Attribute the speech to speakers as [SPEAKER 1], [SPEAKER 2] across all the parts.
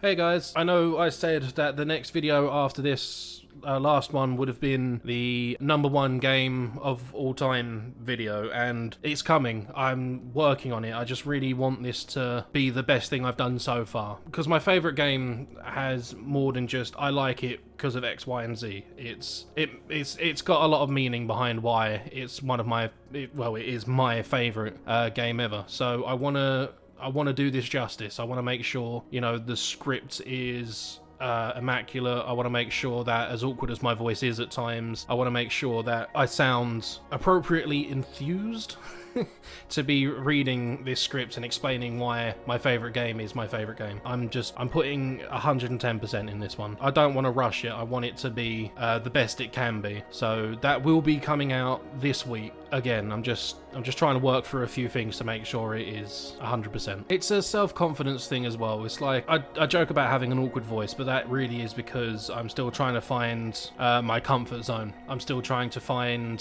[SPEAKER 1] Hey guys, I know I said that the next video after this last one would have been the #1 game of all time video, and it's coming. I'm working on it. I just really want this to be the best thing I've done so far, because my favourite game has more than just I like it because of X, Y, and Z. It's got a lot of meaning behind why it's one of my it is my favourite game ever. So I want to do this justice. I want to make sure, you know, the script is immaculate. I want to make sure that, as awkward as my voice is at times, I want to make sure that I sound appropriately enthused to be reading this script and explaining why my favourite game is my favourite game. I'm putting 110% in this one. I don't want to rush it. I want it to be the best it can be. So that will be coming out this week. Again, I'm just trying to work through a few things to make sure it is 100%. It's a self-confidence thing as well. It's like, I joke about having an awkward voice, but that really is because I'm still trying to find my comfort zone. I'm still trying to find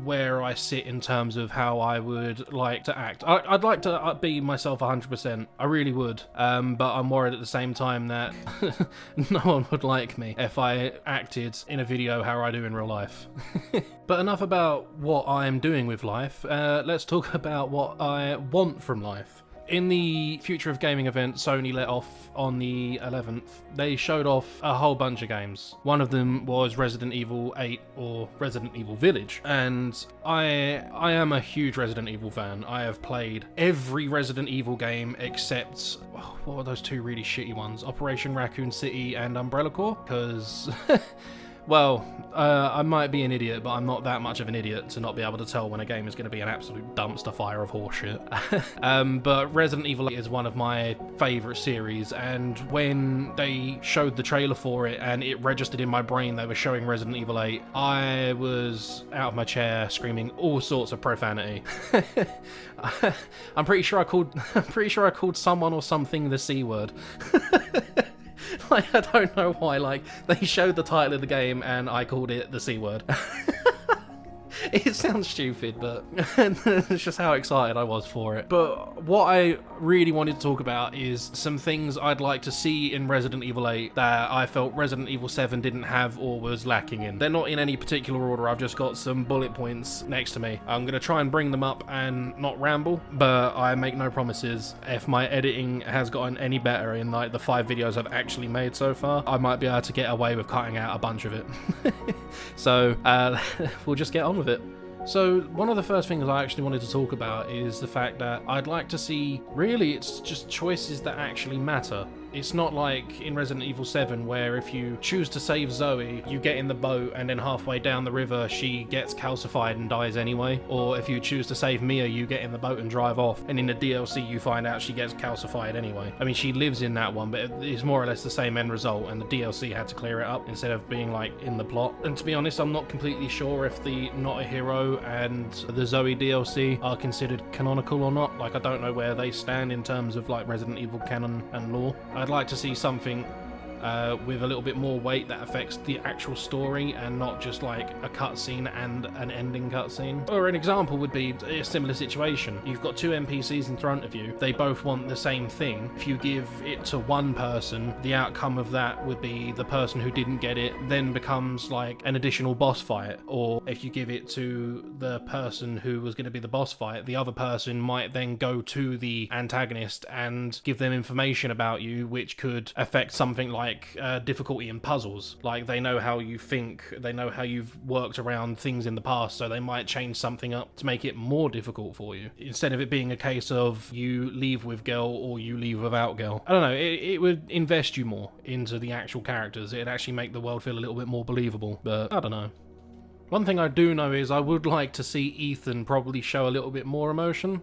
[SPEAKER 1] where I sit in terms of how I would like to act. I'd like to be myself 100%. I really would. But I'm worried at the same time that no one would like me if I acted in a video how I do in real life. But enough about what I'm doing with life. Let's talk about what I want from life. In the Future of Gaming event Sony let off on the 11th, they showed off a whole bunch of games. One of them was Resident Evil 8 or Resident Evil Village, and I am a huge Resident Evil fan. I have played every Resident Evil game except, what were those two really shitty ones? Operation Raccoon City and Umbrella Corps, because... Well, I might be an idiot, but I'm not that much of an idiot to not be able to tell when a game is going to be an absolute dumpster fire of horseshit. But Resident Evil 8 is one of my favourite series, and when they showed the trailer for it and it registered in my brain they were showing Resident Evil 8, I was out of my chair screaming all sorts of profanity. I'm pretty sure I called someone or something the C word. Like, I don't know why, like, they showed the title of the game and I called it the C word. It sounds stupid, but it's just how excited I was for it. But what I really wanted to talk about is some things I'd like to see in Resident Evil 8 that I felt Resident Evil 7 didn't have or was lacking in. They're not in any particular order, I've just got some bullet points next to me. I'm going to try and bring them up and not ramble, but I make no promises. If my editing has gotten any better in like the 5 videos I've actually made so far, I might be able to get away with cutting out a bunch of it. So we'll just get on with it. So one of the first things I actually wanted to talk about is the fact that I'd like to see, really, it's just choices that actually matter. It's not like in Resident Evil 7 where if you choose to save Zoe, you get in the boat and then halfway down the river she gets calcified and dies anyway. Or if you choose to save Mia, you get in the boat and drive off, and in the DLC you find out she gets calcified anyway. I mean, she lives in that one, but it's more or less the same end result, and the DLC had to clear it up instead of being like in the plot. And to be honest, I'm not completely sure if the Not a Hero and the Zoe DLC are considered canonical or not. Like, I don't know where they stand in terms of like Resident Evil canon and lore. I'd like to see something with a little bit more weight that affects the actual story and not just like a cutscene and an ending cutscene. Or an example would be a similar situation. You've got 2 NPCs in front of you. They both want the same thing. If you give it to one person, the outcome of that would be the person who didn't get it then becomes like an additional boss fight. Or if you give it to the person who was going to be the boss fight, the other person might then go to the antagonist and give them information about you which could affect something like difficulty in puzzles. Like, they know how you think, they know how you've worked around things in the past, so they might change something up to make it more difficult for you, instead of it being a case of you leave with girl or you leave without girl. I don't know, it would invest you more into the actual characters. It'd actually make the world feel a little bit more believable, but I don't know. One thing I do know is I would like to see Ethan probably show a little bit more emotion.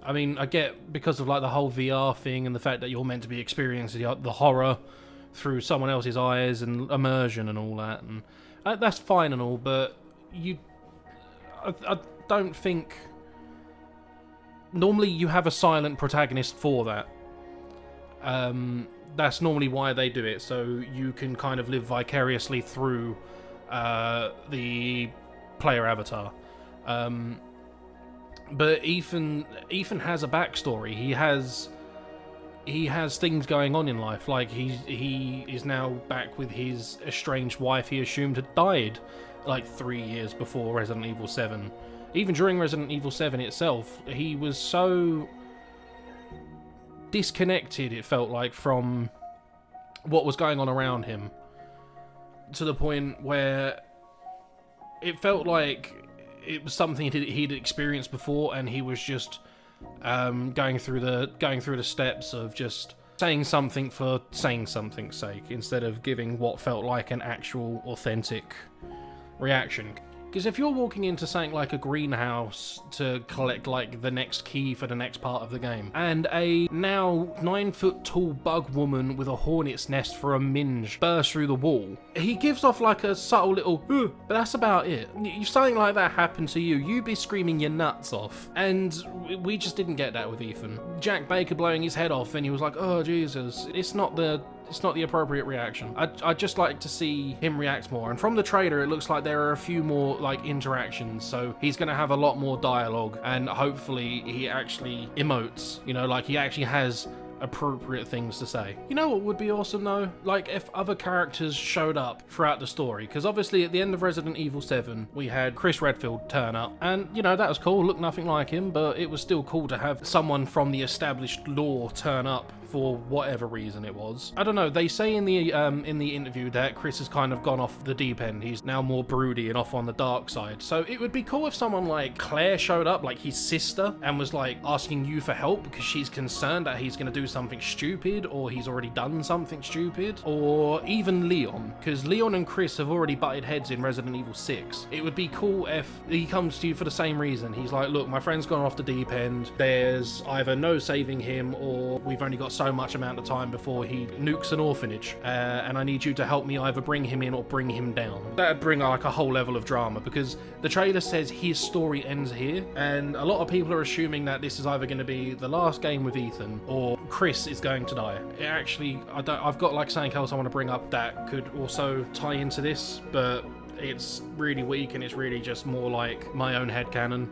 [SPEAKER 1] I mean, I get because of like the whole VR thing and the fact that you're meant to be experiencing the horror through someone else's eyes and immersion and all that, and that's fine and all, but I don't think normally you have a silent protagonist for that. That's normally why they do it, so you can kind of live vicariously through the player avatar. But Ethan has a backstory. He has he has things going on in life. Like he is now back with his estranged wife he assumed had died like 3 years before Resident Evil 7. Even during Resident Evil 7 itself, he was so disconnected, it felt like, from what was going on around him, to the point where it felt like it was something he'd experienced before, and he was just going through the steps of just saying something for saying something's sake, instead of giving what felt like an actual authentic reaction. Because if you're walking into something like a greenhouse to collect like the next key for the next part of the game, and a now 9-foot tall bug woman with a hornet's nest for a minge bursts through the wall, he gives off like a subtle little but that's about it. If something like that happened to you, you'd be screaming your nuts off. And we just didn't get that with Ethan. Jack Baker blowing his head off and he was like, oh Jesus, it's not the appropriate reaction. I'd just like to see him react more. And from the trailer, it looks like there are a few more like interactions, so he's going to have a lot more dialogue, and hopefully he actually emotes, you know, like he actually has appropriate things to say. You know what would be awesome though? Like if other characters showed up throughout the story, because obviously at the end of Resident Evil 7 we had Chris Redfield turn up, and you know, that was cool, looked nothing like him, but it was still cool to have someone from the established lore turn up for whatever reason it was. I don't know, they say in the interview that Chris has kind of gone off the deep end. He's now more broody and off on the dark side. So it would be cool if someone like Claire showed up, like his sister, and was like asking you for help because she's concerned that he's going to do something stupid, or he's already done something stupid. Or even Leon, because Leon and Chris have already butted heads in Resident Evil 6. It would be cool if he comes to you for the same reason. He's like, look, my friend's gone off the deep end. There's either no saving him, or we've only got so much amount of time before he nukes an orphanage, and I need you to help me either bring him in or bring him down. That'd bring like a whole level of drama, because the trailer says his story ends here, and a lot of people are assuming that this is either going to be the last game with Ethan or Chris is going to die. It actually, I've got like something else I want to bring up that could also tie into this, but it's really weak and it's really just more like my own headcanon.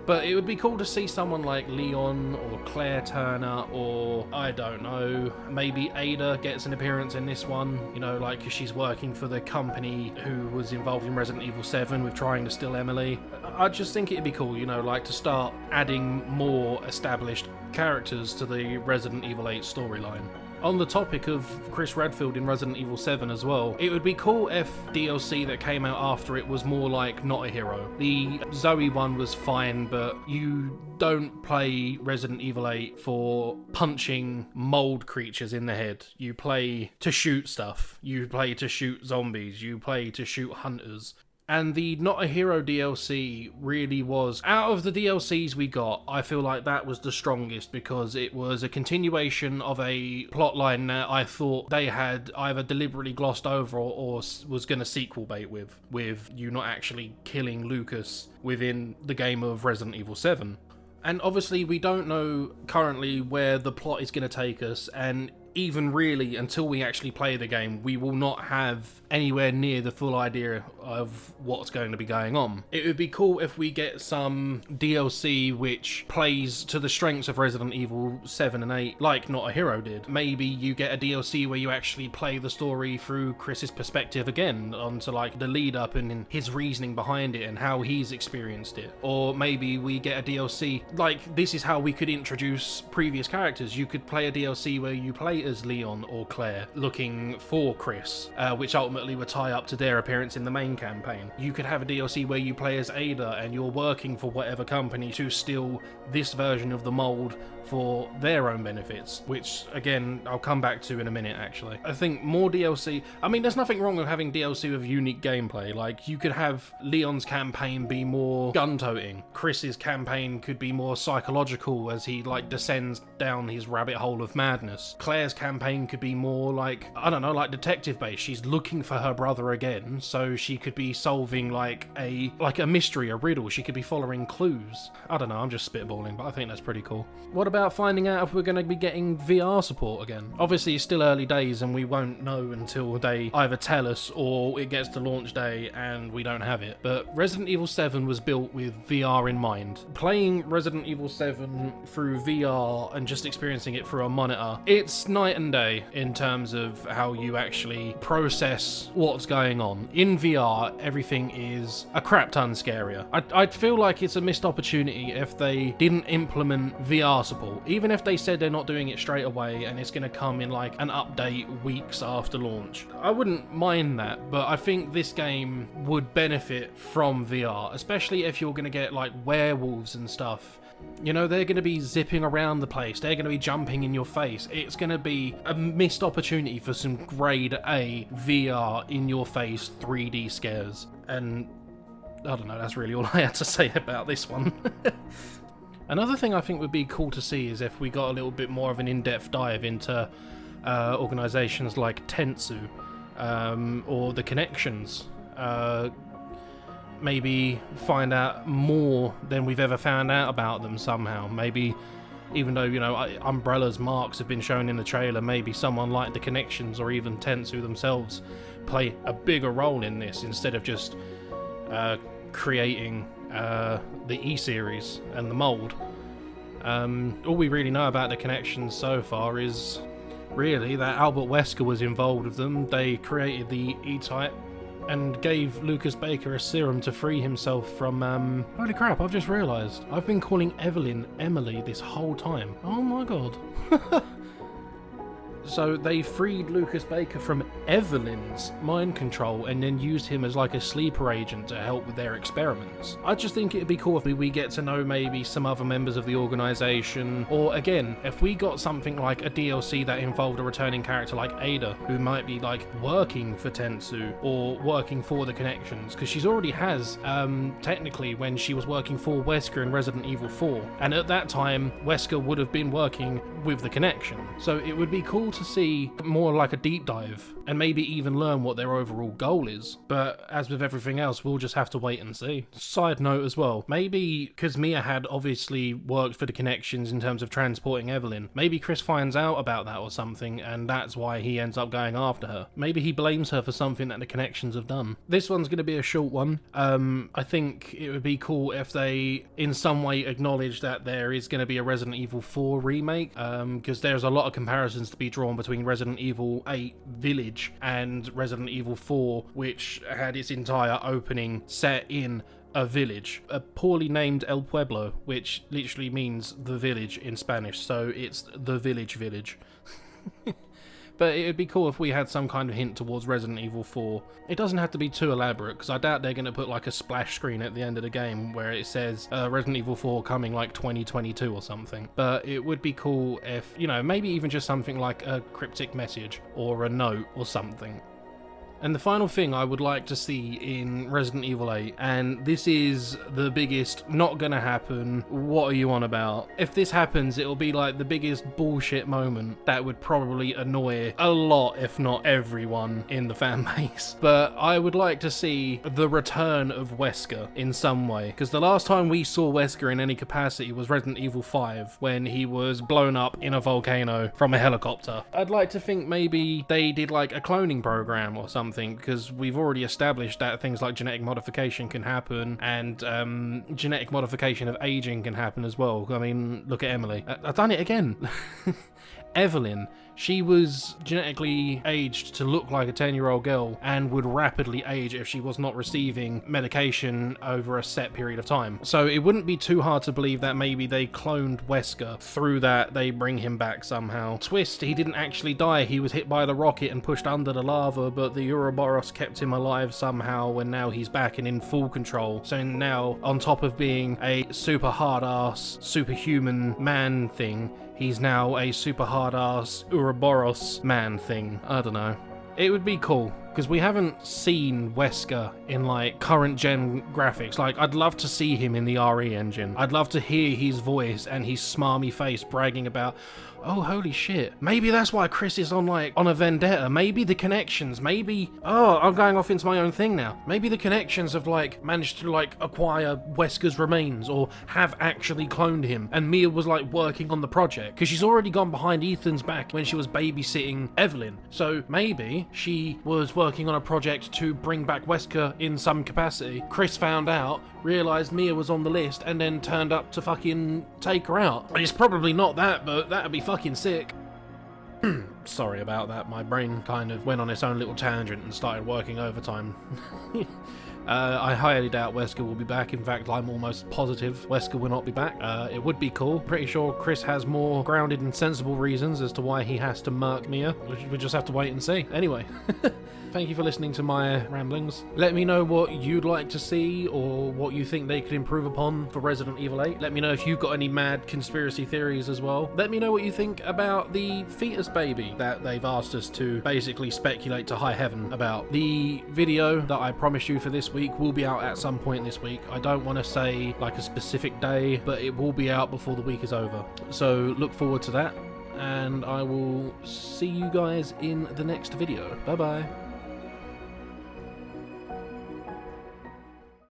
[SPEAKER 1] But it would be cool to see someone like Leon or Claire Turner, or I don't know, maybe Ada gets an appearance in this one, you know, like, because she's working for the company who was involved in Resident Evil 7 with trying to steal Emily. I just think it'd be cool, you know, like to start adding more established characters to the Resident Evil 8 storyline. On the topic of Chris Redfield in Resident Evil 7 as well, it would be cool if DLC that came out after it was more like Not a Hero. The Zoe one was fine, but you don't play Resident Evil 8 for punching mold creatures in the head. You play to shoot stuff. You play to shoot zombies. You play to shoot hunters. And the Not a Hero DLC really was, out of the DLCs we got, I feel like that was the strongest, because it was a continuation of a plotline that I thought they had either deliberately glossed over or was going to sequel bait with you not actually killing Lucas within the game of Resident Evil 7. And obviously we don't know currently where the plot is going to take us, and even really until we actually play the game, we will not have anywhere near the full idea of what's going to be going on. It would be cool if we get some DLC which plays to the strengths of Resident Evil 7 and 8, like Not a Hero did. Maybe you get a DLC where you actually play the story through Chris's perspective again, onto like the lead up and his reasoning behind it and how he's experienced it. Or maybe we get a DLC, like this is how we could introduce previous characters. You could play a DLC where you play as Leon or Claire looking for Chris, which ultimately would tie up to their appearance in the main campaign. You could have a DLC where you play as Ada and you're working for whatever company to steal this version of the mold for their own benefits, which again I'll come back to in a minute. Actually, I think more DLC, I mean, there's nothing wrong with having DLC with unique gameplay. Like, you could have Leon's campaign be more gun-toting, Chris's campaign could be more psychological as he like descends down his rabbit hole of madness, Claire's Claire's campaign could be more like, I don't know, like detective based. She's looking for her brother again, so she could be solving like a mystery, a riddle. She could be following clues. I don't know, I'm just spitballing, but I think that's pretty cool. What about finding out if we're going to be getting VR support again? Obviously it's still early days and we won't know until they either tell us or it gets to launch day and we don't have it. But Resident Evil 7 was built with VR in mind. Playing Resident Evil 7 through VR and just experiencing it through a monitor, it's night and day in terms of how you actually process what's going on. In VR, everything is a crap ton scarier. I'd feel like it's a missed opportunity if they didn't implement VR support. Even if they said they're not doing it straight away and it's going to come in like an update weeks after launch. I wouldn't mind that, but I think this game would benefit from VR, especially if you're going to get like werewolves and stuff. You know, they're going to be zipping around the place, they're going to be jumping in your face. It's going to be a missed opportunity for some grade A VR in your face 3D scares. And I don't know, that's really all I had to say about this one. Another thing I think would be cool to see is if we got a little bit more of an in-depth dive into organisations like Tensu, or the Connections. Maybe find out more than we've ever found out about them somehow. Maybe, even though, you know, Umbrella's marks have been shown in the trailer, maybe someone like the Connections or even Tensu themselves play a bigger role in this instead of just creating the E-series and the mold. All we really know about the Connections so far is really that Albert Wesker was involved with them. They created the E-Type and gave Lucas Baker a serum to free himself from, holy crap, I've just realised. I've been calling Evelyn Emily this whole time. Oh my god. So they freed Lucas Baker from Evelyn's mind control and then used him as like a sleeper agent to help with their experiments. I just think it'd be cool if we get to know maybe some other members of the organisation, or again, if we got something like a DLC that involved a returning character like Ada, who might be like working for Tensu or working for the Connections, because she's already has, technically, when she was working for Wesker in Resident Evil 4, and at that time Wesker would have been working with the Connection. So it would be cool to see more like a deep dive and maybe even learn what their overall goal is. But as with everything else, we'll just have to wait and see. Side note as well, maybe because Mia had obviously worked for the Connections in terms of transporting Evelyn, maybe Chris finds out about that or something and that's why he ends up going after her. Maybe he blames her for something that the Connections have done. This one's going to be a short one. I think it would be cool if they in some way acknowledge that there is going to be a Resident Evil 4 remake, because there's a lot of comparisons to be drawn between Resident Evil 8 Village and Resident Evil 4, which had its entire opening set in a village, a poorly named El Pueblo, which literally means the village in Spanish, so it's the village. But it would be cool if we had some kind of hint towards Resident Evil 4. It doesn't have to be too elaborate, because I doubt they're going to put like a splash screen at the end of the game where it says Resident Evil 4 coming like 2022 or something. But it would be cool if, you know, maybe even just something like a cryptic message or a note or something. And the final thing I would like to see in Resident Evil 8, and this is the biggest not gonna happen, what are you on about? If this happens, it'll be like the biggest bullshit moment that would probably annoy a lot, if not everyone in the fan base. But I would like to see the return of Wesker in some way, because the last time we saw Wesker in any capacity was Resident Evil 5, when he was blown up in a volcano from a helicopter. I'd like to think maybe they did like a cloning program or something, because we've already established that things like genetic modification can happen, and genetic modification of aging can happen as well. I mean, look at Emily. I've done it again. Evelyn, she was genetically aged to look like a 10-year-old girl and would rapidly age if she was not receiving medication over a set period of time. So it wouldn't be too hard to believe that maybe they cloned Wesker. Through that, they bring him back somehow. Twist, he didn't actually die. He was hit by the rocket and pushed under the lava, but the Ouroboros kept him alive somehow, and now he's back and in full control. So now, on top of being a super hard-ass, superhuman man thing, he's now a super hard-ass Ouroboros man thing. I don't know. It would be cool. because we haven't seen Wesker in like current gen graphics. Like, I'd love to see him in the RE engine. I'd love to hear his voice and his smarmy face bragging about, oh, holy shit. Maybe that's why Chris is on a vendetta. Maybe the connections, oh, I'm going off into my own thing now. Maybe the connections have like managed to like acquire Wesker's remains or have actually cloned him. And Mia was like working on the project because she's already gone behind Ethan's back when she was babysitting Evelyn. So maybe she was working on a project to bring back Wesker in some capacity. Chris found out, realised Mia was on the list, and then turned up to fucking take her out. It's probably not that, but that'd be fucking sick. Sorry about that, my brain kind of went on its own little tangent and started working overtime. I highly doubt Wesker will be back. In fact, I'm almost positive Wesker will not be back. It would be cool. Pretty sure Chris has more grounded and sensible reasons as to why he has to murk Mia. We just have to wait and see. Anyway, thank you for listening to my ramblings. Let me know what you'd like to see or what you think they could improve upon for Resident Evil 8. Let me know if you've got any mad conspiracy theories as well. Let me know what you think about the fetus baby that they've asked us to basically speculate to high heaven about. The video that I promised you for this week will be out at some point this week. I don't want to say like a specific day, but it will be out before the week is over. So look forward to that, and I will see you guys in the next video. Bye bye.